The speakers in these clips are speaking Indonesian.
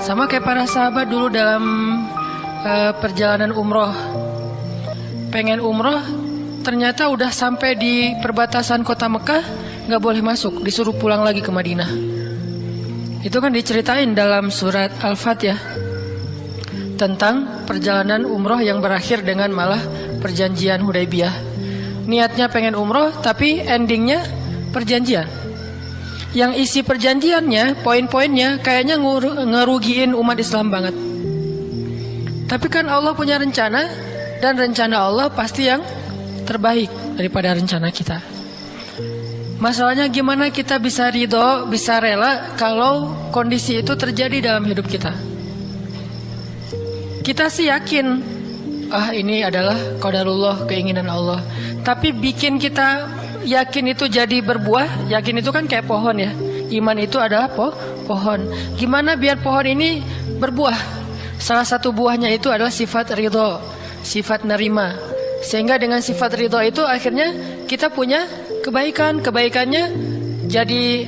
Sama kayak para sahabat dulu dalam perjalanan umroh. Pengen umroh, ternyata udah sampai di perbatasan kota Mekah, gak boleh masuk, disuruh pulang lagi ke Madinah. Itu kan diceritain dalam surat Al-Fatihah tentang perjalanan umroh yang berakhir dengan malah perjanjian Hudaybiyah. Niatnya pengen umroh, tapi endingnya perjanjian. Yang isi perjanjiannya, poin-poinnya kayaknya ngerugiin umat Islam banget. Tapi kan Allah punya rencana, dan rencana Allah pasti yang terbaik daripada rencana kita. Masalahnya gimana kita bisa ridho, bisa rela kalau kondisi itu terjadi dalam hidup kita. Kita sih yakin, ini adalah qadarullah, keinginan Allah. Tapi bikin kita yakin itu jadi berbuah, yakin itu kan kayak pohon ya. Iman itu adalah pohon. Gimana biar pohon ini berbuah? Salah satu buahnya itu adalah sifat ridho, sifat nerima. Sehingga dengan sifat ridho itu akhirnya kita punya kebaikan. Kebaikannya jadi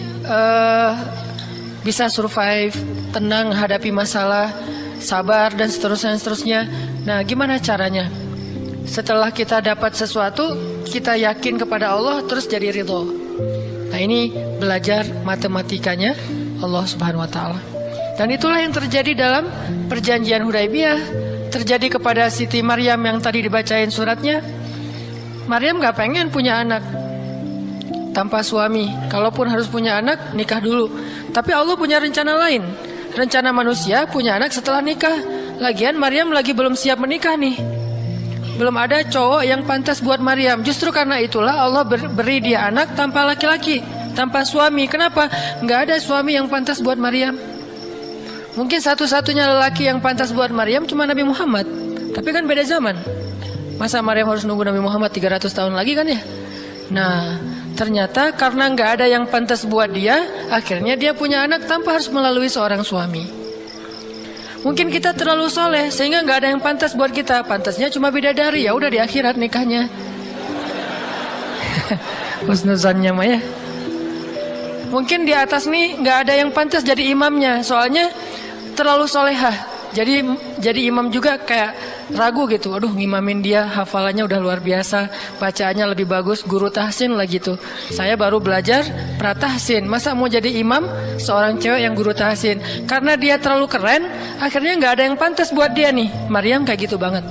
bisa survive, tenang hadapi masalah, sabar dan seterusnya. Nah, gimana caranya? Setelah kita dapat sesuatu, kita yakin kepada Allah, terus jadi ridho. Nah, ini belajar matematikanya Allah Subhanahu wa Ta'ala. Dan itulah yang terjadi dalam perjanjian Hudaybiyah. Terjadi kepada Siti Maryam yang tadi dibacain suratnya. Maryam gak pengen punya anak tanpa suami. Kalaupun harus punya anak, nikah dulu. Tapi Allah punya rencana lain. Rencana manusia punya anak setelah nikah. Lagian Maryam lagi belum siap menikah nih. Belum ada cowok yang pantas buat Maryam. Justru karena itulah Allah beri dia anak tanpa laki-laki, tanpa suami. Kenapa? Nggak ada suami yang pantas buat Maryam. Mungkin satu-satunya lelaki yang pantas buat Maryam cuma Nabi Muhammad. Tapi kan beda zaman. Masa Maryam harus nunggu Nabi Muhammad 300 tahun lagi kan ya? Nah, ternyata karena nggak ada yang pantas buat dia, akhirnya dia punya anak tanpa harus melalui seorang suami. Mungkin kita terlalu soleh sehingga nggak ada yang pantas buat kita. Pantasnya cuma bidadari, ya udah di akhirat nikahnya. Husnuzannya mah ya. Mungkin di atas nih nggak ada yang pantas jadi imamnya, soalnya terlalu solehah. Jadi imam juga kayak ragu gitu. Aduh, ngimamin dia, hafalannya udah luar biasa, bacaannya lebih bagus, guru tahsin lah gitu. Saya baru belajar pratahsin, masa mau jadi imam seorang cewek yang guru tahsin? Karena dia terlalu keren, akhirnya nggak ada yang pantas buat dia nih. Maryam kayak gitu banget.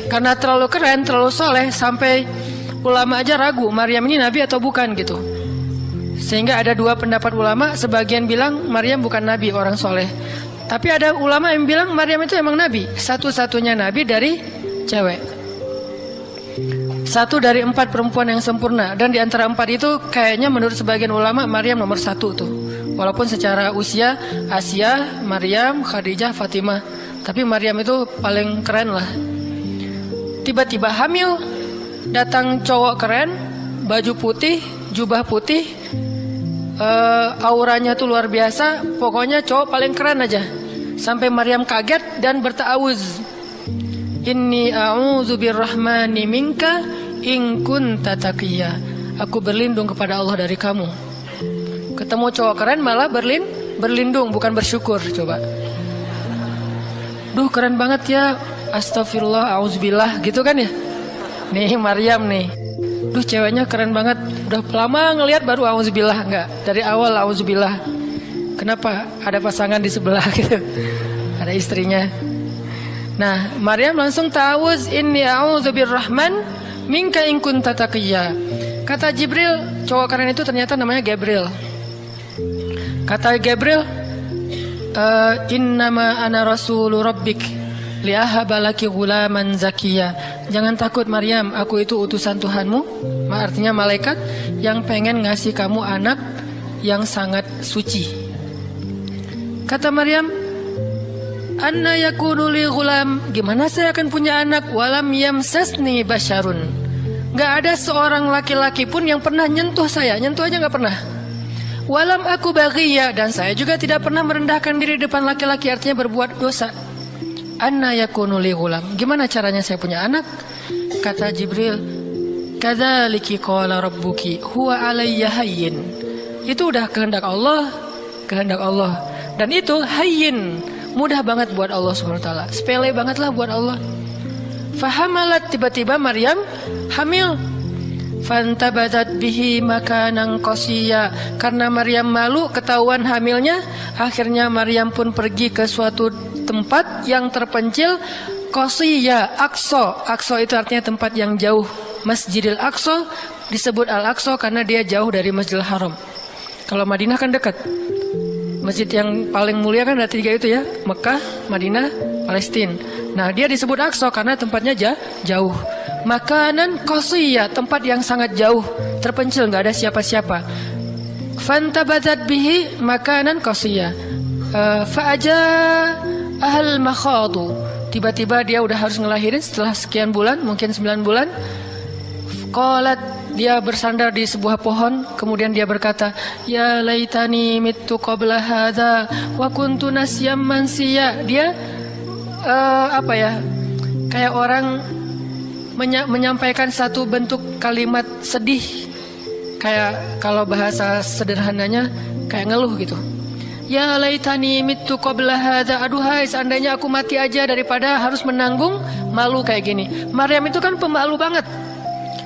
Karena terlalu keren, terlalu soleh, sampai ulama aja ragu Maryam ini nabi atau bukan gitu. Sehingga ada dua pendapat ulama, sebagian bilang Maryam bukan nabi, orang soleh. Tapi ada ulama yang bilang Maryam itu emang nabi, satu-satunya nabi dari cewek. Satu dari 4 perempuan yang sempurna. Dan di antara 4 itu kayaknya menurut sebagian ulama Maryam nomor 1 tuh. Walaupun secara usia Asia, Maryam, Khadijah, Fatimah, tapi Maryam itu paling keren lah. Tiba-tiba hamil, datang cowok keren, baju putih, jubah putih, auranya tuh luar biasa. Pokoknya cowok paling keren aja. Sampai Maryam kaget dan berta'awuz, Inni a'udzu birrahmani minka in kunta taqiyya. Aku berlindung kepada Allah dari kamu. Ketemu cowok keren malah berlindung, bukan bersyukur. Coba. Duh, keren banget ya. Astagfirullah, auzubillah gitu kan ya. Nih Maryam nih. Duh, ceweknya keren banget. Udah lama ngelihat baru auzubillah, enggak. Dari awal auzubillah. Kenapa? Ada pasangan di sebelah gitu. Ada istrinya. Nah, Maryam langsung ta'awuz, inni a'udzu birrahman minka in kunta taqiyya. Kata Jibril, cowok keren itu ternyata namanya Gabriel. Kata Gabriel, innama ana rasulu rabbik liahaba laki ghulaman zakiyya. Jangan takut Maryam, aku itu utusan Tuhanmu, artinya malaikat yang pengen ngasih kamu anak yang sangat suci. Kata Maryam, anna yakunu li ghulam, gimana saya akan punya anak, walam yamsasni basyarun, gak ada seorang laki-laki pun yang pernah nyentuh saya, nyentuh aja gak pernah. Walam aku baghiyya, dan saya juga tidak pernah merendahkan diri depan laki-laki, artinya berbuat dosa. Anna yakunu li ghulam, gimana caranya saya punya anak? Kata Jibril, kadzaliki qala rabbuki huwa alayya hayyin. Itu udah kehendak Allah, kehendak Allah. Dan itu hayyin, mudah banget buat Allah Subhanahu wa taala. Sepele banget lah buat Allah. Fahamalat, tiba-tiba Maryam hamil. Fantabadat bihi makanan qasiyya, karena Maryam malu ketahuan hamilnya, akhirnya Maryam pun pergi ke suatu tempat yang terpencil, qasiyya, Aqsa. Aqsa itu artinya tempat yang jauh. Masjidil Aqsa disebut Al-Aqsa karena dia jauh dari Masjidil Haram. Kalau Madinah kan dekat. Masjid yang paling mulia kan ada 3 itu ya, Mekah, Madinah, Palestina. Nah, dia disebut Aqsa karena tempatnya jauh. Makanan qasiyya, tempat yang sangat jauh, terpencil, nggak ada siapa-siapa. Fantabadat bihi makanan qasiyya. Fa'aja ahal makhadu. Tiba-tiba dia udah harus ngelahirin setelah sekian bulan, mungkin 9 bulan. Qalat, dia bersandar di sebuah pohon, kemudian dia berkata, ya laitani mittu qabla hadza wa kuntu nasyam mansiya. Dia kayak orang menyampaikan satu bentuk kalimat sedih, kayak kalau bahasa sederhananya kayak ngeluh gitu. Ya laitani mittu qabla hadza, aduhai seandainya aku mati aja daripada harus menanggung malu kayak gini. Maryam itu kan pemalu banget.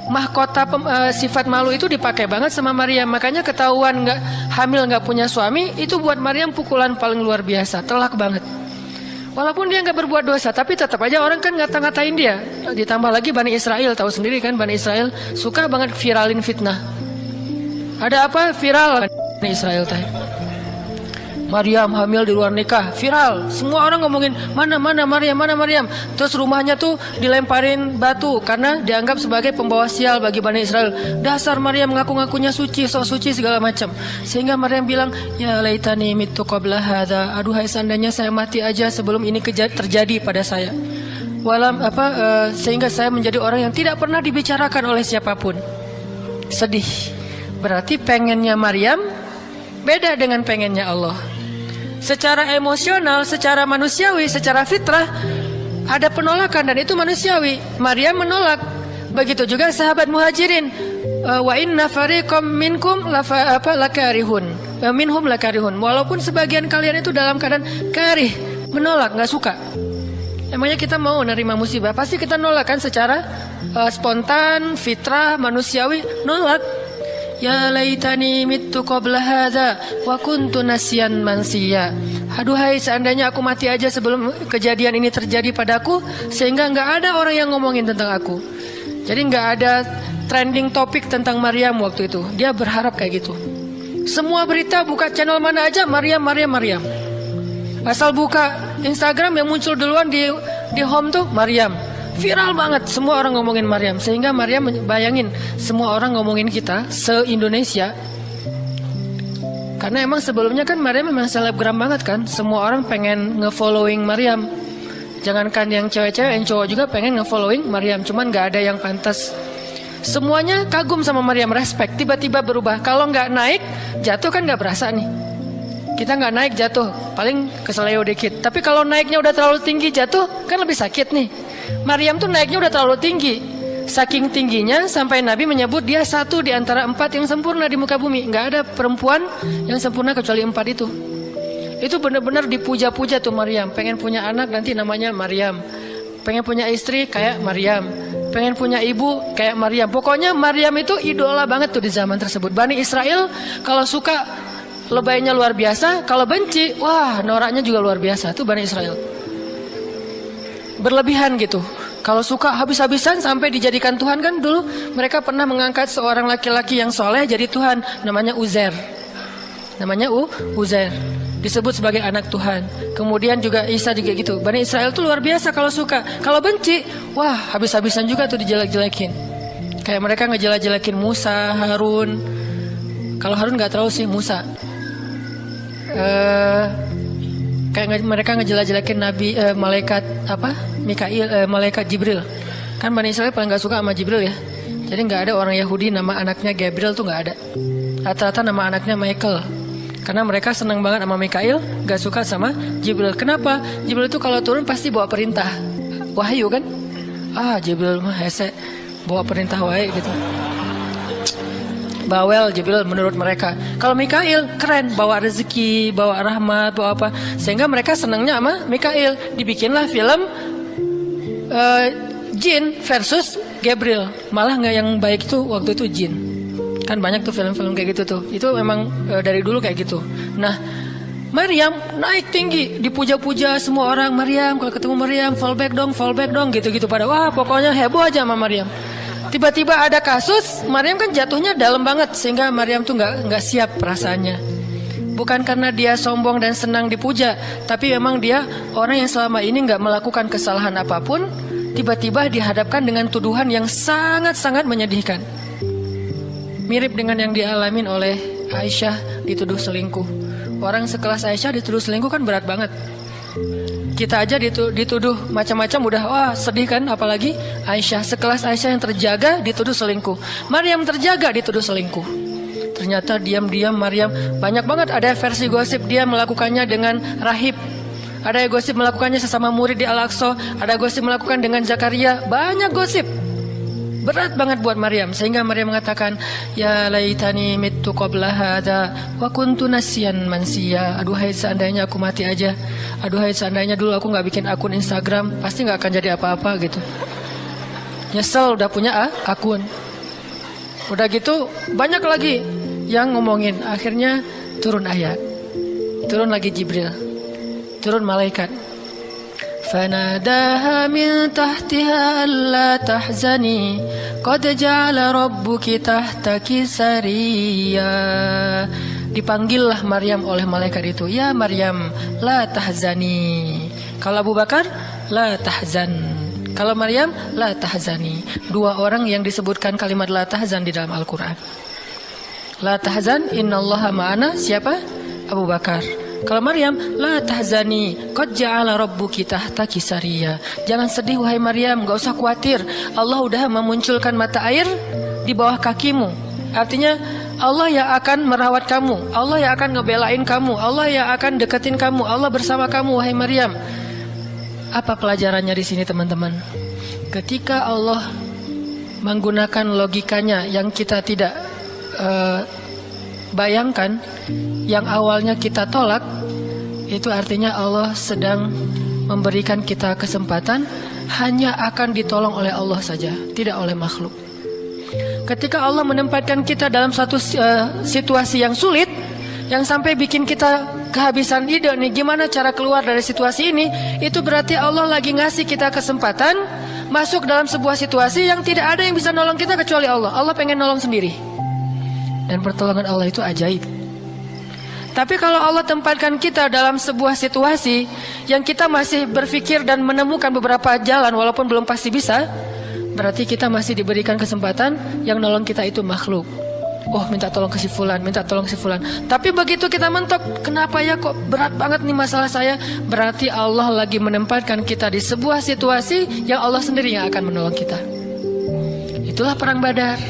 Mahkota sifat malu itu dipakai banget sama Maryam. Makanya ketahuan hamil nggak punya suami, itu buat Maryam pukulan paling luar biasa, telak banget. Walaupun dia nggak berbuat dosa, tapi tetap aja orang kan ngata-ngatain dia. Ditambah lagi Bani Israel, tahu sendiri kan Bani Israel suka banget viralin fitnah. Ada apa viral Bani Israel teh? Maryam hamil di luar nikah, viral. Semua orang ngomongin mana Maryam. Terus rumahnya tuh dilemparin batu karena dianggap sebagai pembawa sial bagi Bani Israel. Dasar Maryam ngaku-ngakunya suci, sok suci segala macam. Sehingga Maryam bilang, ya laitani mittu qabla hadza, aduhai seandainya saya mati aja sebelum ini terjadi pada saya. Sehingga saya menjadi orang yang tidak pernah dibicarakan oleh siapapun. Sedih. Berarti pengennya Maryam beda dengan pengennya Allah. Secara emosional, secara manusiawi, secara fitrah ada penolakan dan itu manusiawi. Maryam menolak. Begitu juga sahabat Muhajirin. Wa inna fariqam minkum lakarihun. Minhum lakarihun. Walaupun sebagian kalian itu dalam keadaan karih, menolak, nggak suka. Emangnya kita mau nerima musibah? Pasti kita nolak kan secara spontan, fitrah, manusiawi, nolak. Ya laitani mittu qabla hadza wa kuntu nasyan mansiya. Aduhai seandainya aku mati aja sebelum kejadian ini terjadi padaku, sehingga nggak ada orang yang ngomongin tentang aku. Jadi nggak ada trending topik tentang Maryam waktu itu. Dia berharap kayak gitu. Semua berita buka channel mana aja Maryam. Asal buka Instagram yang muncul duluan di home tuh Maryam. Viral banget, semua orang ngomongin Maryam. Sehingga Maryam, bayangin, semua orang ngomongin kita se-Indonesia. Karena emang sebelumnya kan Maryam memang selebgram banget kan. Semua orang pengen nge-following Maryam. Jangankan yang cewek-cewek, yang cowok juga pengen nge-following Maryam. Cuman gak ada yang pantas. Semuanya kagum sama Maryam, respect. Tiba-tiba berubah. Kalau gak naik, jatuh kan gak berasa nih. Kita gak naik jatuh, paling keseleo dikit. Tapi kalau naiknya udah terlalu tinggi jatuh, kan lebih sakit nih. Maryam tuh naiknya udah terlalu tinggi. Saking tingginya sampai Nabi menyebut dia satu di antara 4 yang sempurna di muka bumi. Nggak ada perempuan yang sempurna kecuali 4 itu. Itu benar-benar dipuja-puja tuh Maryam. Pengen punya anak nanti namanya Maryam. Pengen punya istri kayak Maryam. Pengen punya ibu kayak Maryam. Pokoknya Maryam itu idola banget tuh di zaman tersebut. Bani Israel kalau suka lebaynya luar biasa, kalau benci, wah noraknya juga luar biasa. Tuh Bani Israel. Berlebihan gitu. Kalau suka habis-habisan sampai dijadikan Tuhan kan dulu mereka pernah mengangkat seorang laki-laki yang soleh jadi Tuhan, namanya Uzair. Uzair. Disebut sebagai anak Tuhan. Kemudian juga Isa juga gitu. Bani Israel tuh luar biasa kalau suka. Kalau benci, wah habis-habisan juga tuh dijelek-jelekin. Kayak mereka ngejelek-jelekin Musa, Harun. Kalau Harun nggak terlalu sih, Musa. Kayak mereka ngejelek-jelekin Nabi malaikat Mikail, malaikat Jibril. Kan Bani Israel paling gak suka sama Jibril ya. Jadi gak ada orang Yahudi nama anaknya Gabriel tuh gak ada. Rata-rata nama anaknya Michael. Karena mereka senang banget sama Mikail, gak suka sama Jibril. Kenapa? Jibril itu kalau turun pasti bawa perintah. Wahyu kan? Jibril mah hese bawa perintah wae gitu. bawel Jibril menurut mereka. Kalau Mikail keren, bawa rezeki, bawa rahmat, bawa apa. Sehingga mereka senangnya sama Mikail. Dibikinlah film jin versus Gabriel. Malah nggak yang baik itu waktu itu jin. Kan banyak tuh film-film kayak gitu tuh. Itu memang dari dulu kayak gitu. Nah, Maryam naik tinggi, dipuja-puja semua orang. Maryam, kalau ketemu Maryam, fall back dong, gitu-gitu pada. Wah, pokoknya heboh aja sama Maryam. Tiba-tiba ada kasus, Maryam kan jatuhnya dalam banget, sehingga Maryam tuh nggak siap perasaannya. Bukan karena dia sombong dan senang dipuja, tapi memang dia orang yang selama ini nggak melakukan kesalahan apapun, tiba-tiba dihadapkan dengan tuduhan yang sangat-sangat menyedihkan. Mirip dengan yang dialamin oleh Aisyah dituduh selingkuh. Orang sekelas Aisyah dituduh selingkuh kan berat banget. Kita aja dituduh macam-macam udah wah sedih kan, apalagi Aisyah, sekelas Aisyah yang terjaga dituduh selingkuh. Maryam terjaga dituduh selingkuh. Ternyata diam-diam Maryam banyak banget ada versi gosip dia melakukannya dengan rahib. Ada gosip melakukannya sesama murid di Al-Aqsa, ada gosip melakukan dengan Zakaria, banyak gosip. Berat banget buat Maryam, sehingga Maryam mengatakan, ya laitani mittu qabla hadza wa kuntu nasiyan mansiya. Aduhai seandainya aku mati aja. Aduhai seandainya dulu aku nggak bikin akun Instagram, pasti nggak akan jadi apa-apa gitu. Nyesel udah punya akun. Udah gitu banyak lagi yang ngomongin. Akhirnya turun ayat, turun lagi Jibril, turun malaikat. فناداها من تحتها ألا تحزني قد جعل ربك تحتك سريا. Dipanggillah Maryam oleh malaikat itu, ya Maryam, la tahzani. Kalau Abu Bakar, la tahzan. Kalau Maryam, la tahzani. Dua orang yang disebutkan kalimat la tahzan di dalam Al-Quran. La tahzan, innallaha ma'ana. Siapa? Abu Bakar. Kalau Maryam, la tahzani, qad ja'ala rabbuki tahtaki sariya. Jangan sedih wahai Maryam, gak usah khawatir. Allah udah memunculkan mata air di bawah kakimu. Artinya Allah yang akan merawat kamu, Allah yang akan ngebelain kamu, Allah yang akan deketin kamu, Allah bersama kamu wahai Maryam. Apa pelajarannya di sini teman-teman? Ketika Allah menggunakan logikanya yang kita tidak bayangkan, yang awalnya kita tolak, itu artinya Allah sedang memberikan kita kesempatan hanya akan ditolong oleh Allah saja, tidak oleh makhluk. Ketika Allah menempatkan kita dalam satu situasi yang sulit, yang sampai bikin kita kehabisan ide nih gimana cara keluar dari situasi ini, itu berarti Allah lagi ngasih kita kesempatan masuk dalam sebuah situasi yang tidak ada yang bisa nolong kita kecuali Allah. Allah pengen nolong sendiri. Dan pertolongan Allah itu ajaib. Tapi kalau Allah tempatkan kita dalam sebuah situasi yang kita masih berpikir dan menemukan beberapa jalan walaupun belum pasti bisa, berarti kita masih diberikan kesempatan yang nolong kita itu makhluk. Oh, minta tolong ke si fulan, minta tolong ke si fulan. Tapi begitu kita mentok, kenapa ya kok berat banget nih masalah saya? Berarti Allah lagi menempatkan kita di sebuah situasi yang Allah sendiri yang akan menolong kita. Itulah perang Badar,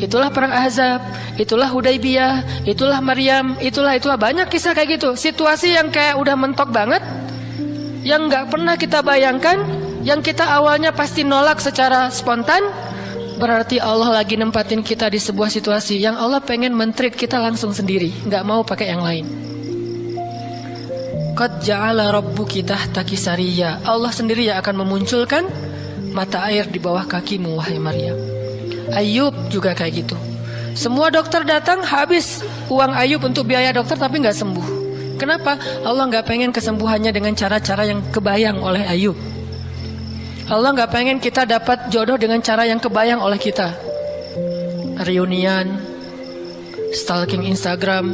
itulah perang Ahzab, itulah Hudaybiyah, itulah Maryam, itulah banyak kisah kayak gitu. Situasi yang kayak udah mentok banget, yang nggak pernah kita bayangkan, yang kita awalnya pasti nolak secara spontan. Berarti Allah lagi nempatin kita di sebuah situasi yang Allah pengen men-treat kita langsung sendiri, nggak mau pakai yang lain. Qad ja'ala rabbuki tahtaki sariya. Allah sendiri yang akan memunculkan mata air di bawah kakimu wahai Maryam. Ayub juga kayak gitu. Semua dokter datang, habis uang Ayub untuk biaya dokter tapi nggak sembuh. Kenapa? Allah nggak pengen kesembuhannya dengan cara-cara yang kebayang oleh Ayub. Allah nggak pengen kita dapat jodoh dengan cara yang kebayang oleh kita. Reunian, stalking Instagram,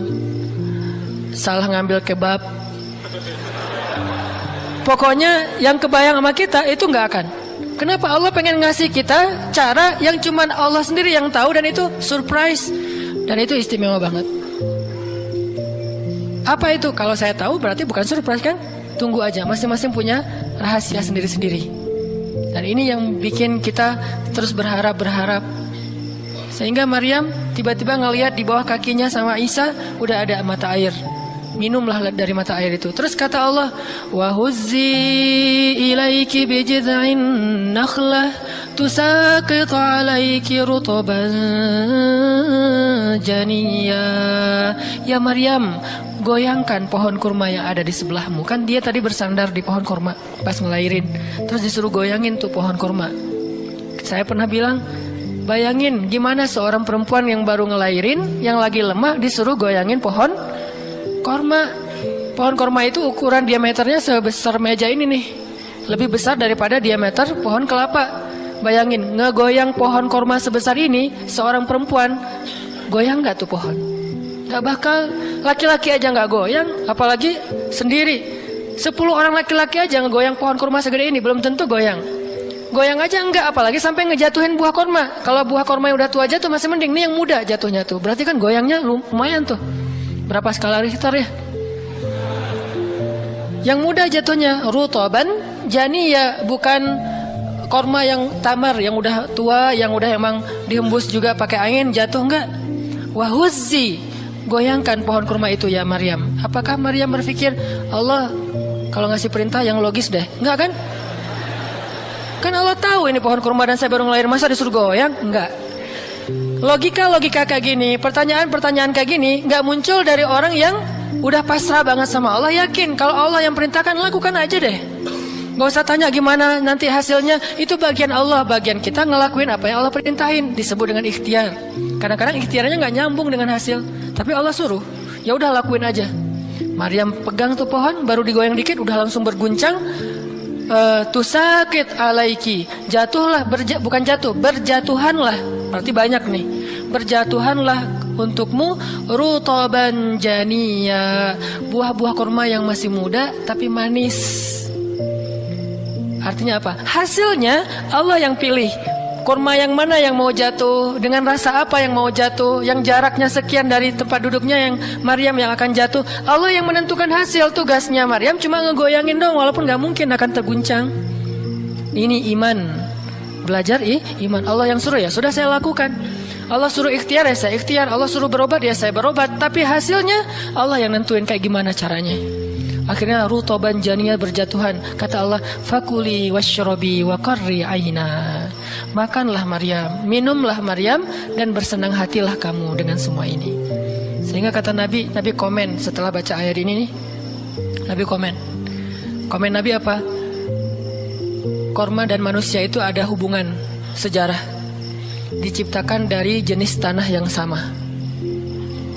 salah ngambil kebab. Pokoknya yang kebayang sama kita itu nggak akan. Kenapa? Allah pengen ngasih kita cara yang cuman Allah sendiri yang tahu, dan itu surprise, dan itu istimewa banget. Apa itu? Kalau saya tahu berarti bukan surprise kan? Tunggu aja, masing-masing punya rahasia sendiri-sendiri. Dan ini yang bikin kita terus berharap. Sehingga Maryam tiba-tiba ngelihat di bawah kakinya sama Isa udah ada mata air. Minumlah dari mata air itu. Terus kata Allah, wa huzzi ilaiki bijid'in nakhlah tusaqit alaiki rutban janiya. Ya Maryam, goyangkan pohon kurma yang ada di sebelahmu. Kan dia tadi bersandar di pohon kurma pas ngelahirin. Terus disuruh goyangin tuh pohon kurma. Saya pernah bilang, bayangin gimana seorang perempuan yang baru ngelahirin, yang lagi lemah, disuruh goyangin pohon kurma. Pohon kurma itu ukuran diameternya sebesar meja ini nih. Lebih besar daripada diameter pohon kelapa. Bayangin, ngegoyang pohon kurma sebesar ini, seorang perempuan, goyang gak tuh pohon? Gak bakal. Laki-laki aja gak goyang, apalagi sendiri. 10 orang laki-laki aja ngegoyang pohon kurma segede ini, belum tentu goyang. Goyang aja enggak, apalagi sampai ngejatuhin buah kurma. Kalau buah kurma yang udah tua jatuh masih mending, nih yang muda jatuhnya tuh. Berarti kan goyangnya lumayan tuh. Berapa skala Richter ya? Yang muda jatuhnya rutoban janiya, bukan korma yang tamar, yang udah tua, yang udah emang dihembus juga pakai angin, jatuh enggak. Wahuzzi, goyangkan pohon kurma itu ya Maryam. Apakah Maryam berpikir, Allah kalau ngasih perintah yang logis deh? Enggak kan? Kan Allah tahu ini pohon kurma dan saya baru ngelahir, masa disuruh goyang? Enggak. Logika kayak gini, pertanyaan kayak gini enggak muncul dari orang yang udah pasrah banget sama Allah, yakin kalau Allah yang perintahkan, lakukan aja deh. Gak usah tanya gimana nanti hasilnya, itu bagian Allah, bagian kita ngelakuin apa yang Allah perintahin, disebut dengan ikhtiar. Kadang-kadang ikhtiarnya nggak nyambung dengan hasil, tapi Allah suruh, ya udah lakuin aja. Maryam pegang tuh pohon, baru digoyang dikit, udah langsung berguncang. Tusakit alaiki, jatuhlah, bukan jatuh, berjatuhanlah, berarti banyak nih. Berjatuhanlah untukmu rutoban janiya, buah-buah kurma yang masih muda tapi manis. Artinya apa? Hasilnya Allah yang pilih. Kurma yang mana yang mau jatuh, dengan rasa apa yang mau jatuh, yang jaraknya sekian dari tempat duduknya yang Maryam yang akan jatuh. Allah yang menentukan hasil. Tugasnya Maryam cuma ngegoyangin dong, walaupun gak mungkin akan terguncang. Ini iman. Belajar iman. Allah yang suruh, ya sudah saya lakukan. Allah suruh ikhtiar, ya saya ikhtiar. Allah suruh berobat, ya saya berobat. Tapi hasilnya Allah yang nentuin kayak gimana caranya. Akhirnya rutoban janiyah, berjatuhan. Kata Allah, fakuli washrobi wa qarri aina. Makanlah Maryam, minumlah Maryam, dan bersenang hatilah kamu dengan semua ini. Sehingga kata Nabi komen setelah baca ayat ini nih. Nabi komen Nabi apa? Korma dan manusia itu ada hubungan sejarah. Diciptakan dari jenis tanah yang sama.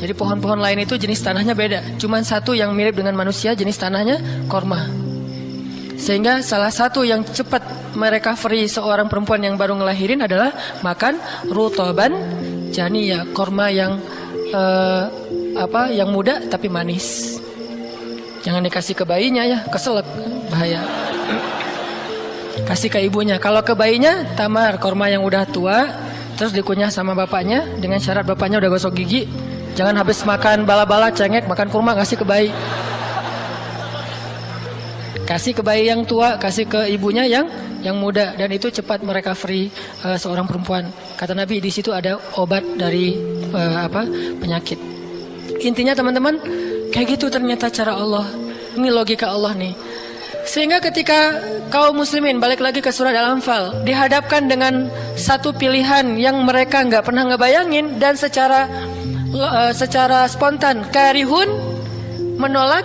Jadi pohon-pohon lain itu jenis tanahnya beda. Cuman satu yang mirip dengan manusia, jenis tanahnya korma. Sehingga salah satu yang cepat merecovery seorang perempuan yang baru ngelahirin adalah makan rutoban janiya, korma yang yang muda tapi manis. Jangan dikasih ke bayinya ya, keselak, bahaya. Kasih ke ibunya. Kalau ke bayinya tamar, korma yang udah tua, terus dikunyah sama bapaknya dengan syarat bapaknya udah gosok gigi. Jangan habis makan bala-bala, cengek, makan kurma, kasih ke bayi. Kasih ke bayi yang tua, kasih ke ibunya yang muda. Dan itu cepat merecovery seorang perempuan. Kata Nabi, di situ ada obat dari penyakit. Intinya teman-teman, kayak gitu ternyata cara Allah. Ini logika Allah nih. Sehingga ketika kaum muslimin, balik lagi ke surat Al-Anfal, dihadapkan dengan satu pilihan yang mereka nggak pernah ngebayangin, dan secara spontan karihun, menolak,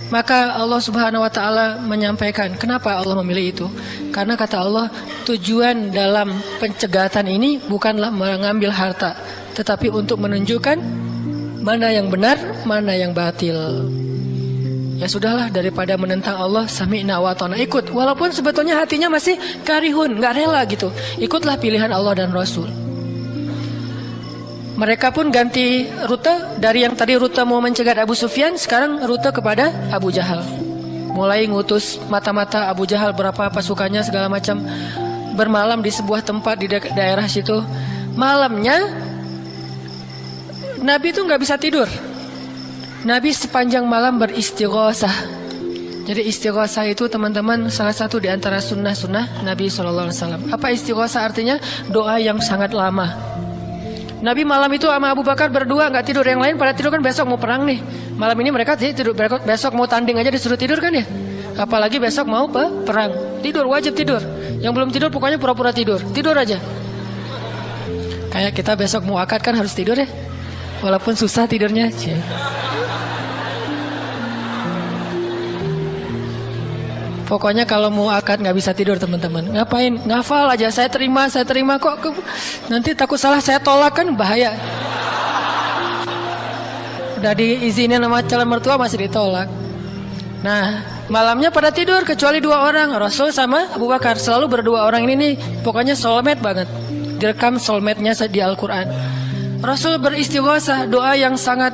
maka Allah Subhanahu wa taala menyampaikan kenapa Allah memilih itu. Karena kata Allah, tujuan dalam pencegatan ini bukanlah mengambil harta, tetapi untuk menunjukkan mana yang benar, mana yang batil. Ya sudahlah, daripada menentang Allah, sami'na wa ata'na, ikut. Walaupun sebetulnya hatinya masih karihun, nggak rela gitu. Ikutlah pilihan Allah dan Rasul. Mereka pun ganti rute, dari yang tadi rute mau mencegat Abu Sufyan, sekarang rute kepada Abu Jahal. Mulai ngutus mata-mata Abu Jahal, berapa pasukannya segala macam, bermalam di sebuah tempat di daerah situ. Malamnya Nabi itu nggak bisa tidur. Nabi sepanjang malam beristighosah. Jadi istighosah itu teman-teman salah satu di antara sunnah-sunnah Nabi SAW. Apa istighosah artinya? Doa yang sangat lama. Nabi malam itu sama Abu Bakar berdua nggak tidur, yang lain pada tidur kan, besok mau perang nih. Malam ini mereka tidur, besok mau tanding aja disuruh tidur kan ya. Apalagi besok mau perang, tidur, wajib tidur. Yang belum tidur pokoknya pura-pura tidur aja. Kayak kita besok mau akad kan harus tidur ya. Walaupun susah tidurnya. Pokoknya kalau mau akad nggak bisa tidur teman-teman. Ngapain? Ngafal aja. Saya terima kok. Nanti takut salah saya tolak kan bahaya. Udah diizinin sama calon mertua masih ditolak. Nah, malamnya pada tidur kecuali 2 orang, Rasul sama Abu Bakar. Selalu berdua orang ini nih, pokoknya soulmate banget. Direkam soulmate-nya di Al-Quran. Rasul beristighosah, doa yang sangat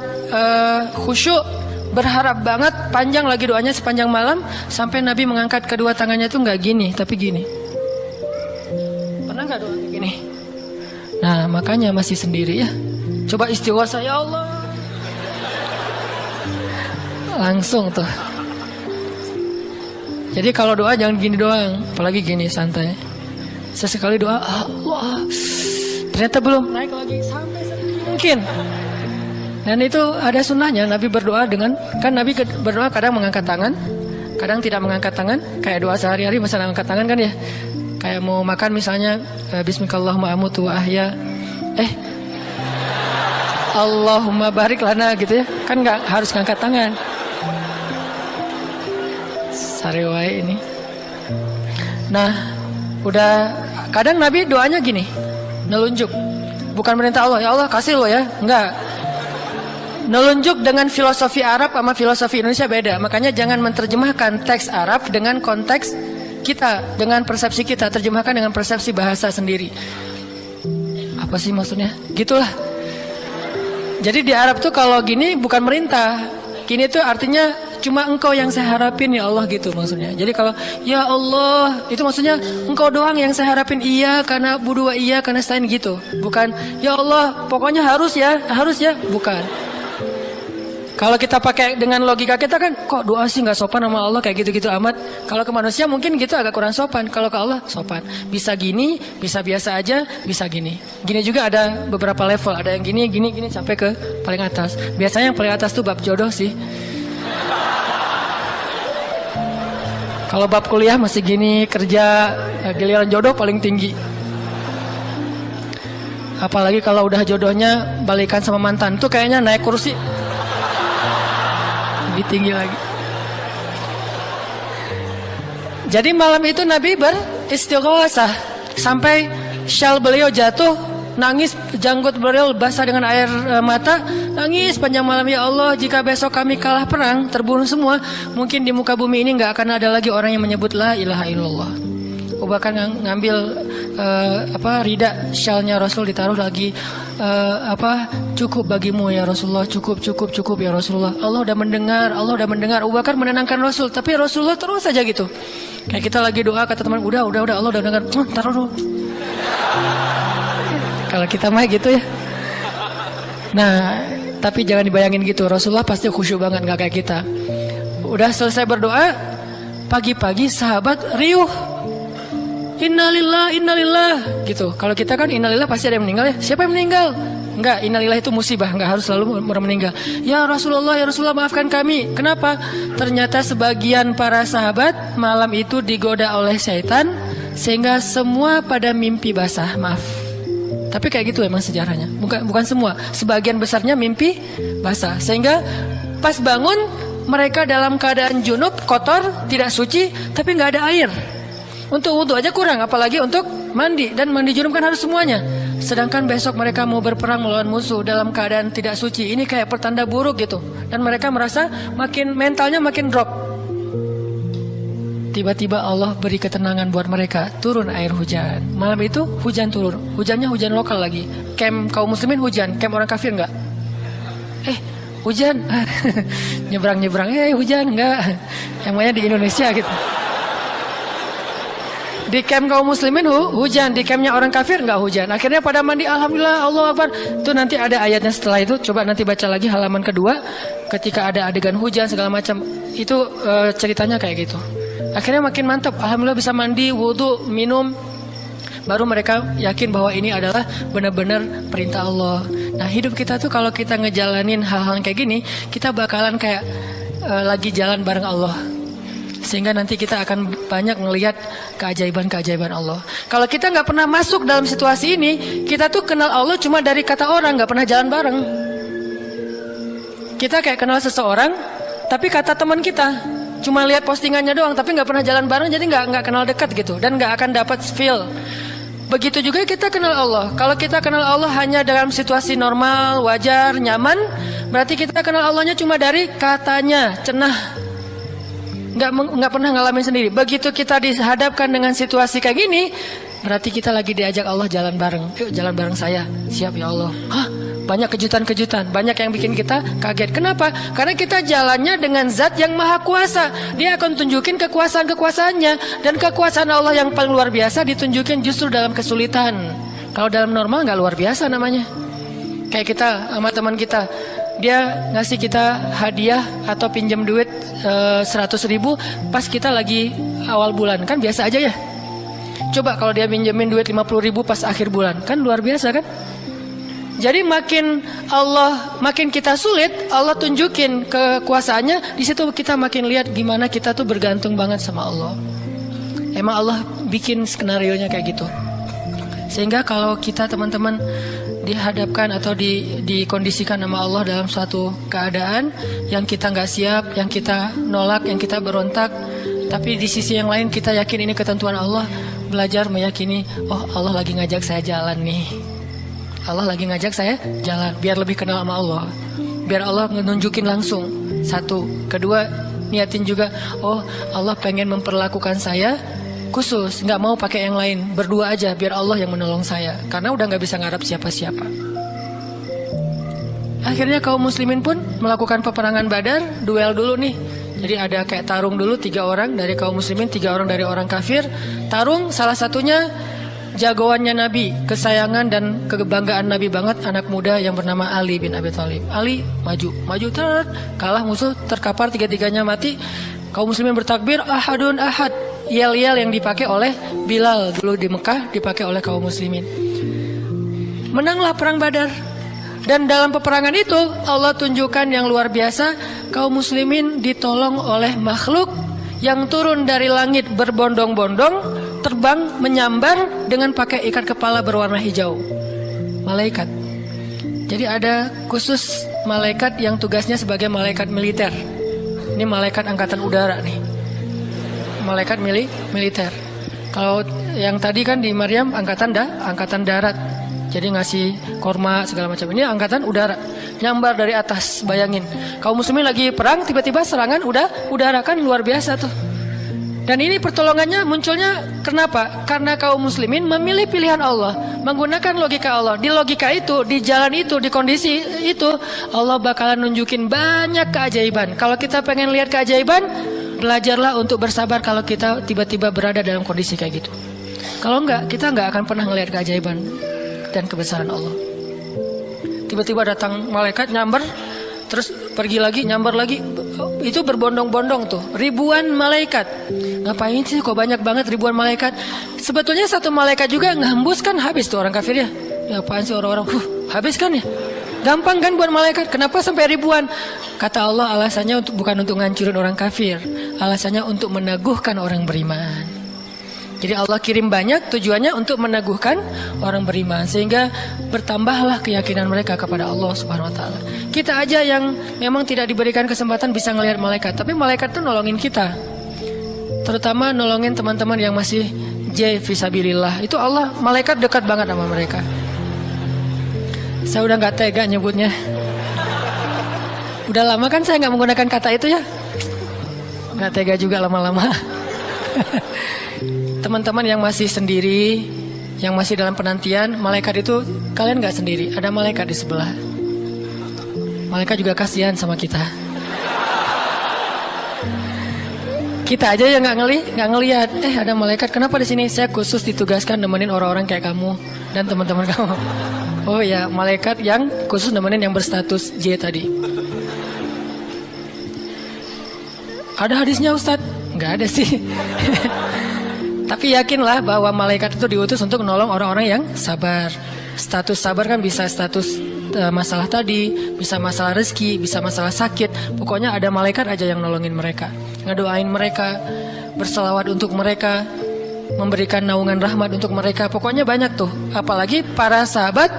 khusyuk, berharap banget, panjang lagi doanya sepanjang malam, sampai Nabi mengangkat kedua tangannya itu nggak gini, tapi gini. Pernah nggak doa kayak gini? Nah, makanya masih sendiri ya. Coba istighosah, ya Allah. Langsung tuh. Jadi kalau doa jangan gini doang, apalagi gini santai. Sesekali doa, Allah. Ternyata belum naik lagi sampai mungkin. Dan itu ada sunnahnya, Nabi berdoa dengan, kan Nabi berdoa kadang mengangkat tangan, kadang tidak mengangkat tangan. Kayak doa sehari-hari misalnya angkat tangan kan ya. Kayak mau makan misalnya, Bismillahirrahmanirrahim amutu wa ahya. Allahumma barik lana gitu ya. Kan nggak harus ngangkat tangan. Sariwai ini. Nah, udah kadang Nabi doanya gini, nelunjuk. Bukan perintah Allah, ya Allah kasih lo ya. Enggak. Nelunjuk dengan filosofi Arab sama filosofi Indonesia beda. Makanya jangan menerjemahkan teks Arab dengan konteks kita, dengan persepsi kita. Terjemahkan dengan persepsi bahasa sendiri. Apa sih maksudnya? Gitulah. Jadi di Arab tuh kalau gini bukan merintah. Gini tuh artinya cuma engkau yang saya harapin ya Allah gitu maksudnya. Jadi kalau ya Allah itu maksudnya engkau doang yang saya harapin, iya karena budua iya karena selain gitu. Bukan ya Allah pokoknya harus ya bukan. Kalau kita pakai dengan logika kita kan kok doa sih nggak sopan sama Allah kayak gitu-gitu amat. Kalau ke manusia mungkin gitu agak kurang sopan. Kalau ke Allah sopan. Bisa gini, bisa biasa aja, bisa gini. Gini juga ada beberapa level. Ada yang gini sampai ke paling atas. Biasanya yang paling atas tuh bab jodoh sih. Kalau bab kuliah masih gini, kerja, giliran jodoh paling tinggi. Apalagi kalau udah jodohnya balikan sama mantan, tuh kayaknya naik kursi. Lebih tinggi lagi. Jadi malam itu Nabi beristighosah sampai syal beliau jatuh, nangis, janggut beliau basah dengan air mata, nangis panjang malam, ya Allah jika besok kami kalah perang, terbunuh semua, mungkin di muka bumi ini nggak akan ada lagi orang yang menyebut la ilaha illallah. Abu Bakar ngambil rida syalnya Rasul, ditaruh lagi, cukup bagimu ya Rasulullah, cukup ya Rasulullah. Allah udah mendengar. Abu Bakar menenangkan Rasul, tapi Rasulullah terus saja gitu. Kayak kita lagi doa kata teman, udah Allah udah dengar, taruh dulu. Kalau kita mah gitu ya. Nah, tapi jangan dibayangin gitu. Rasulullah pasti khusyuk banget, nggak kayak kita. Udah selesai berdoa, pagi-pagi sahabat riuh. Innalillah gitu. Kalau kita kan innalillah pasti ada yang meninggal ya. Siapa yang meninggal? Enggak, innalillah itu musibah, enggak harus selalu orang meninggal. Ya Rasulullah maafkan kami. Kenapa? Ternyata sebagian para sahabat malam itu digoda oleh syaitan sehingga semua pada mimpi basah. Maaf. Tapi kayak gitu emang sejarahnya. Bukan semua. Sebagian besarnya mimpi basah. Sehingga pas bangun mereka dalam keadaan junub, kotor, tidak suci, tapi nggak ada air. Untuk wudhu aja kurang, apalagi untuk mandi. Dan mandi junub kan harus semuanya. Sedangkan besok mereka mau berperang melawan musuh dalam keadaan tidak suci. Ini kayak pertanda buruk gitu. Dan mereka merasa mentalnya makin drop. Tiba-tiba Allah beri ketenangan buat mereka. Turun air hujan. Malam itu hujan turun. Hujannya hujan lokal lagi. Camp kaum muslimin hujan. Camp orang kafir enggak. Hujan. Nyebrang-nyebrang. Hujan enggak. Yang namanya di Indonesia gitu. Di camp kaum muslimin hujan, di campnya orang kafir nggak hujan. Akhirnya pada mandi, alhamdulillah, Allah Akbar. Itu nanti ada ayatnya setelah itu. Coba nanti baca lagi halaman kedua. Ketika ada adegan hujan segala macam, itu ceritanya kayak gitu. Akhirnya makin mantap. Alhamdulillah bisa mandi, wudhu, minum. Baru mereka yakin bahwa ini adalah benar-benar perintah Allah. Nah hidup kita tuh kalau kita ngejalanin hal-hal kayak gini, kita bakalan kayak lagi jalan bareng Allah. Sehingga nanti kita akan banyak melihat keajaiban-keajaiban Allah. Kalau kita nggak pernah masuk dalam situasi ini, kita tuh kenal Allah cuma dari kata orang, nggak pernah jalan bareng. Kita kayak kenal seseorang, tapi kata teman kita, cuma lihat postingannya doang, tapi nggak pernah jalan bareng, jadi nggak kenal dekat gitu, dan nggak akan dapat feel. Begitu juga kita kenal Allah. Kalau kita kenal Allah hanya dalam situasi normal, wajar, nyaman, berarti kita kenal Allahnya cuma dari katanya, cenah. Nggak pernah ngalamin sendiri. Begitu kita dihadapkan dengan situasi kayak gini, berarti kita lagi diajak Allah jalan bareng. Yuk jalan bareng saya. Siap ya Allah. Hah? Banyak kejutan-kejutan, banyak yang bikin kita kaget. Kenapa? Karena kita jalannya dengan zat yang maha kuasa. Dia akan tunjukin kekuasaan-kekuasaannya. Dan kekuasaan Allah yang paling luar biasa ditunjukin justru dalam kesulitan. Kalau dalam normal nggak luar biasa namanya. Kayak kita sama teman kita, dia ngasih kita hadiah atau pinjam duit 100.000 pas kita lagi awal bulan, kan biasa aja ya. Coba kalau dia pinjemin duit 50.000 pas akhir bulan, kan luar biasa kan. Jadi makin kita sulit, Allah tunjukin kekuasaannya. Di situ kita makin lihat gimana kita tuh bergantung banget sama Allah. Emang Allah bikin skenario-nya kayak gitu. Sehingga kalau kita teman-teman dihadapkan atau dikondisikan sama Allah dalam suatu keadaan yang kita nggak siap, yang kita nolak, yang kita berontak, tapi di sisi yang lain kita yakin ini ketentuan Allah, belajar meyakini, oh Allah lagi ngajak saya jalan nih. Allah lagi ngajak saya jalan biar lebih kenal sama Allah, biar Allah nunjukin langsung. Satu, kedua, niatin juga, oh Allah pengen memperlakukan saya khusus, nggak mau pakai yang lain, berdua aja biar Allah yang menolong saya, karena udah nggak bisa ngarap siapa-siapa. Akhirnya kaum muslimin pun melakukan peperangan Badar, duel dulu nih. Jadi ada kayak tarung dulu, 3 orang dari kaum muslimin, 3 orang dari orang kafir. Tarung, salah satunya jagoannya Nabi, kesayangan dan kebanggaan Nabi banget, anak muda yang bernama Ali bin Abi Thalib. Ali maju, kalah musuh, terkapar, 3-3-nya mati. Kaum muslimin bertakbir, ahadun ahad. Yel-yel yang dipakai oleh Bilal dulu di Mekah dipakai oleh kaum muslimin. Menanglah perang Badar. Dan dalam peperangan itu Allah tunjukkan yang luar biasa, kaum muslimin ditolong oleh makhluk yang turun dari langit berbondong-bondong, terbang menyambar dengan pakai ikat kepala berwarna hijau. Malaikat. Jadi ada khusus malaikat yang tugasnya sebagai malaikat militer. Ini malaikat angkatan udara nih. Malaikat militer. Kalau yang tadi kan di Maryam angkatan darat. Jadi ngasih korma segala macam. Ini angkatan udara. Nyambar dari atas, bayangin. Kaum muslimin lagi perang, tiba-tiba serangan udara, kan luar biasa tuh. Dan ini pertolongannya munculnya kenapa? Karena kaum muslimin memilih pilihan Allah, menggunakan logika Allah. Di logika itu, di jalan itu, di kondisi itu, Allah bakalan nunjukin banyak keajaiban. Kalau kita pengen lihat keajaiban, belajarlah untuk bersabar kalau kita tiba-tiba berada dalam kondisi kayak gitu. Kalau enggak, kita enggak akan pernah melihat keajaiban dan kebesaran Allah. Tiba-tiba datang malaikat nyamber, terus pergi lagi, nyamber lagi. Itu berbondong-bondong tuh, ribuan malaikat. Ngapain sih kok banyak banget ribuan malaikat? Sebetulnya satu malaikat juga ngehembus kan habis tuh orang kafir ya. Ya apaan sih orang-orang, habis kan ya. Gampang kan buat malaikat, kenapa sampai ribuan? Kata Allah alasannya bukan untuk ngancurin orang kafir, alasannya untuk meneguhkan orang beriman. Jadi Allah kirim banyak tujuannya untuk meneguhkan orang beriman, sehingga bertambahlah keyakinan mereka kepada Allah Subhanahu wa taala. Kita aja yang memang tidak diberikan kesempatan bisa ngelihat malaikat, tapi malaikat tuh nolongin kita. Terutama nolongin teman-teman yang masih fisabilillah. Itu Allah, malaikat dekat banget sama mereka. Saya udah nggak tega nyebutnya. Udah lama kan saya nggak menggunakan kata itu ya. Nggak tega juga lama-lama. Teman-teman yang masih sendiri, yang masih dalam penantian, malaikat itu kalian nggak sendiri. Ada malaikat di sebelah. Malaikat juga kasihan sama kita. Kita aja yang nggak ngelihat. Ada malaikat. Kenapa di sini? Saya khusus ditugaskan nemenin orang-orang kayak kamu dan teman-teman kamu. Oh ya, malaikat yang khusus nemenin yang berstatus J tadi. Ada hadisnya Ustadz? Nggak ada sih. Tapi yakinlah bahwa malaikat itu diutus untuk menolong orang-orang yang sabar. Status sabar kan bisa status masalah tadi, bisa masalah rezeki, bisa masalah sakit. Pokoknya ada malaikat aja yang nolongin mereka, ngedoain mereka, berselawat untuk mereka, memberikan naungan rahmat untuk mereka. Pokoknya banyak tuh. Apalagi para sahabat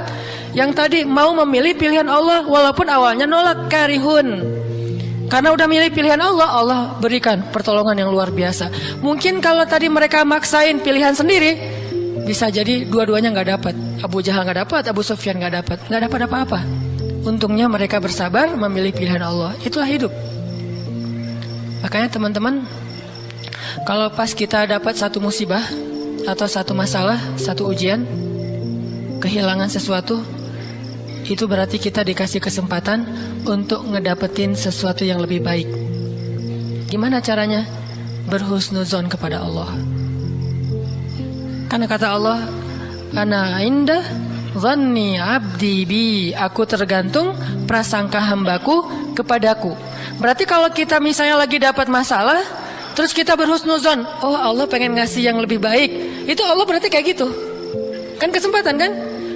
yang tadi mau memilih pilihan Allah walaupun awalnya nolak, karihun. Karena udah milih pilihan Allah, Allah berikan pertolongan yang luar biasa. Mungkin kalau tadi mereka maksain pilihan sendiri, bisa jadi dua-duanya nggak dapat. Abu Jahal nggak dapat, Abu Sufyan nggak dapat apa-apa. Untungnya mereka bersabar memilih pilihan Allah. Itulah hidup. Makanya teman-teman, kalau pas kita dapat satu musibah atau satu masalah, satu ujian, kehilangan sesuatu, itu berarti kita dikasih kesempatan untuk ngedapetin sesuatu yang lebih baik. Gimana caranya? Berhusnuzon kepada Allah. Karena kata Allah, ana inda dhanni abdi bi, aku tergantung prasangka hambaku kepadaku. Berarti kalau kita misalnya lagi dapat masalah, terus kita berhusnuzon, oh Allah pengen ngasih yang lebih baik, itu Allah berarti kayak gitu. Kan kesempatan kan?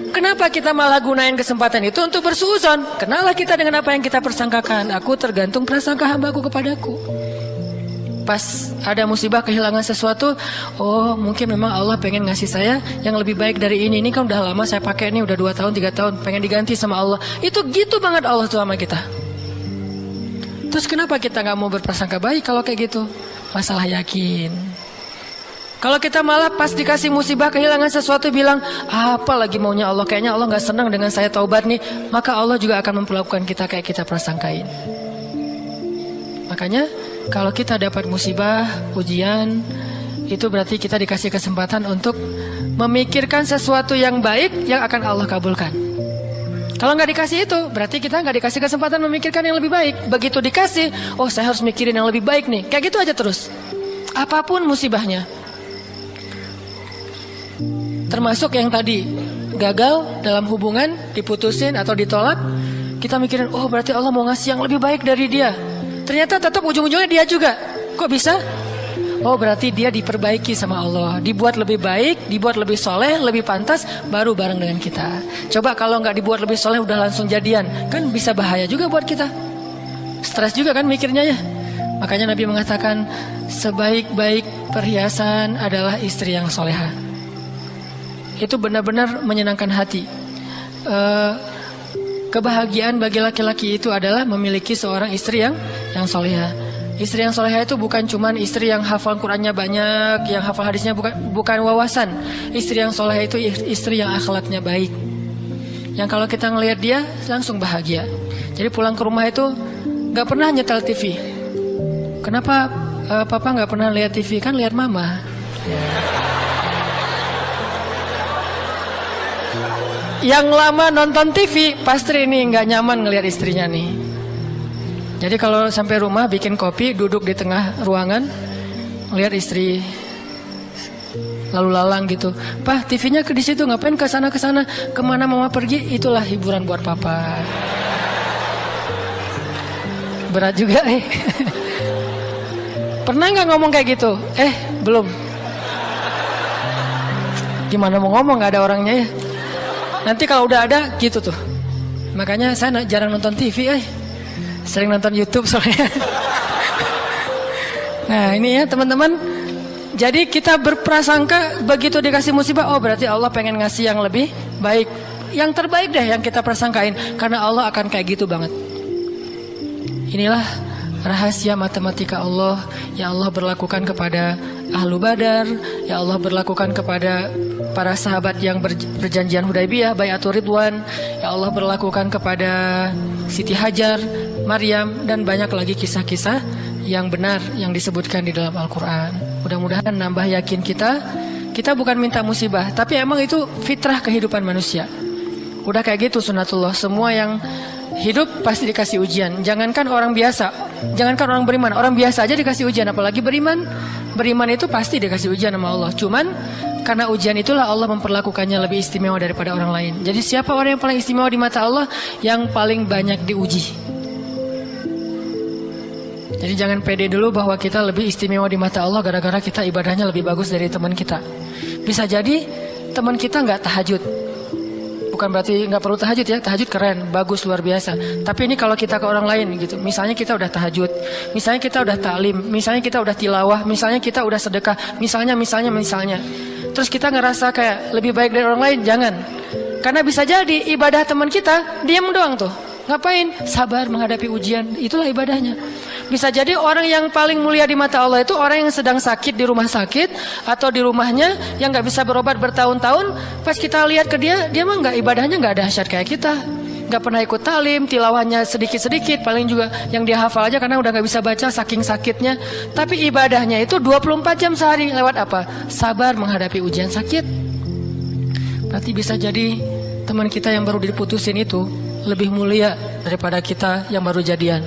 Kenapa kita malah gunain kesempatan itu untuk bersuuzon? Kenalah kita dengan apa yang kita persangkakan. Aku tergantung prasangka hambaku kepadaku. Pas ada musibah, kehilangan sesuatu, oh mungkin memang Allah pengen ngasih saya yang lebih baik dari ini. Ini kan udah lama saya pakai, ini udah 2 tahun 3 tahun, pengen diganti sama Allah. Itu gitu banget Allah tuh sama kita. Terus kenapa kita gak mau berprasangka baik kalau kayak gitu? Masalah yakin. Kalau kita malah pas dikasih musibah, kehilangan sesuatu, bilang apa lagi maunya Allah, kayaknya Allah gak senang dengan saya taubat nih, maka Allah juga akan memperlakukan kita kayak kita prasangkain. Makanya kalau kita dapat musibah, ujian, itu berarti kita dikasih kesempatan untuk memikirkan sesuatu yang baik yang akan Allah kabulkan. Kalau nggak dikasih itu, berarti kita nggak dikasih kesempatan memikirkan yang lebih baik. Begitu dikasih, oh saya harus mikirin yang lebih baik nih. Kayak gitu aja terus. Apapun musibahnya. Termasuk yang tadi, gagal dalam hubungan, diputusin atau ditolak, kita mikirin, oh berarti Allah mau ngasih yang lebih baik dari dia. Ternyata tetap ujung-ujungnya dia juga. Kok bisa? Oh berarti dia diperbaiki sama Allah, dibuat lebih baik, dibuat lebih soleh, lebih pantas, baru bareng dengan kita. Coba kalau nggak dibuat lebih soleh udah langsung jadian, kan bisa bahaya juga buat kita. Stres juga kan mikirnya ya. Makanya Nabi mengatakan, sebaik-baik perhiasan adalah istri yang soleha. Itu benar-benar menyenangkan hati. Kebahagiaan bagi laki-laki itu adalah memiliki seorang istri yang soleha. Istri yang soleha itu bukan cuman istri yang hafal Qurannya banyak, yang hafal hadisnya, bukan wawasan. Istri yang soleha itu istri yang akhlaknya baik, yang kalau kita ngelihat dia langsung bahagia. Jadi pulang ke rumah itu gak pernah nyetel TV. Kenapa papa gak pernah lihat TV? Kan lihat mama. Yang lama nonton TV pasti ini nggak nyaman ngelihat istrinya nih. Jadi kalau sampai rumah bikin kopi, duduk di tengah ruangan, ngelihat istri lalu lalang gitu. Pak, TV-nya di situ, ngapain ke sana kemana mama pergi? Itulah hiburan buat papa. Berat juga Pernah nggak ngomong kayak gitu? Belum. Gimana mau ngomong nggak ada orangnya ya? Nanti kalau udah ada gitu tuh. Makanya saya jarang nonton TV, sering nonton YouTube soalnya. Nah ini ya teman-teman. Jadi kita berprasangka begitu dikasih musibah, oh berarti Allah pengen ngasih yang lebih baik, yang terbaik deh yang kita prasangkain. Karena Allah akan kayak gitu banget. Inilah rahasia matematika Allah yang Allah berlakukan kepada Ahlu Badar, yang Allah berlakukan kepada para sahabat yang berjanjian Hudaybiyah, Bai'atul Ridwan, yang Allah berlakukan kepada Siti Hajar, Maryam, dan banyak lagi kisah-kisah yang benar yang disebutkan di dalam Al-Quran. Mudah-mudahan nambah yakin kita bukan minta musibah, tapi emang itu fitrah kehidupan manusia. Udah kayak gitu sunatullah, semua yang hidup pasti dikasih ujian. Jangankan orang biasa, jangankan orang beriman, orang biasa aja dikasih ujian, apalagi beriman. Beriman itu pasti dikasih ujian sama Allah. Cuman karena ujian itulah Allah memperlakukannya lebih istimewa daripada orang lain. Jadi siapa orang yang paling istimewa di mata Allah? Yang paling banyak diuji. Jadi jangan pede dulu bahwa kita lebih istimewa di mata Allah gara-gara kita ibadahnya lebih bagus dari teman kita. Bisa jadi teman kita nggak tahajud, bukan berarti nggak perlu tahajud ya. Tahajud keren, bagus, luar biasa. Tapi ini kalau kita ke orang lain gitu. Misalnya kita udah tahajud, misalnya kita udah taklim, misalnya kita udah tilawah, misalnya kita udah sedekah, misalnya. Terus kita ngerasa kayak lebih baik dari orang lain, jangan. Karena bisa jadi ibadah teman kita diam doang tuh. Ngapain? Sabar menghadapi ujian, itulah ibadahnya. Bisa jadi orang yang paling mulia di mata Allah itu orang yang sedang sakit di rumah sakit atau di rumahnya yang nggak bisa berobat bertahun-tahun. Pas kita lihat ke dia mah nggak, ibadahnya nggak dahsyat kayak kita. Nggak pernah ikut talim, tilawahnya sedikit-sedikit, paling juga yang dia hafal aja karena udah nggak bisa baca saking sakitnya. Tapi ibadahnya itu 24 jam sehari. Lewat apa? Sabar menghadapi ujian sakit. Berarti bisa jadi teman kita yang baru diputusin itu lebih mulia daripada kita yang baru jadian.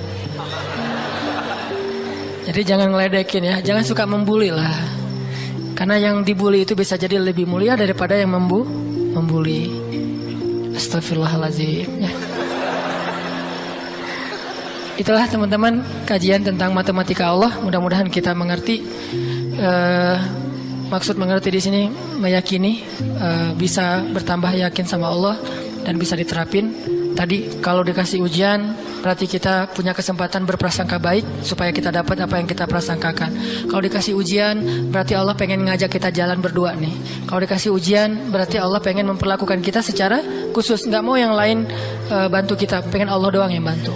Jadi jangan ngeledekin ya, jangan suka membuli lah. Karena yang dibully itu bisa jadi lebih mulia daripada yang membuli. Astagfirullahaladzim ya. Itulah teman-teman kajian tentang matematika Allah. Mudah-mudahan kita mengerti. Maksud mengerti di sini meyakini, bisa bertambah yakin sama Allah dan bisa diterapin. Tadi kalau dikasih ujian berarti kita punya kesempatan berprasangka baik supaya kita dapat apa yang kita prasangkakan. Kalau dikasih ujian berarti Allah pengen ngajak kita jalan berdua nih. Kalau dikasih ujian berarti Allah pengen memperlakukan kita secara khusus, nggak mau yang lain bantu kita, pengen Allah doang yang bantu.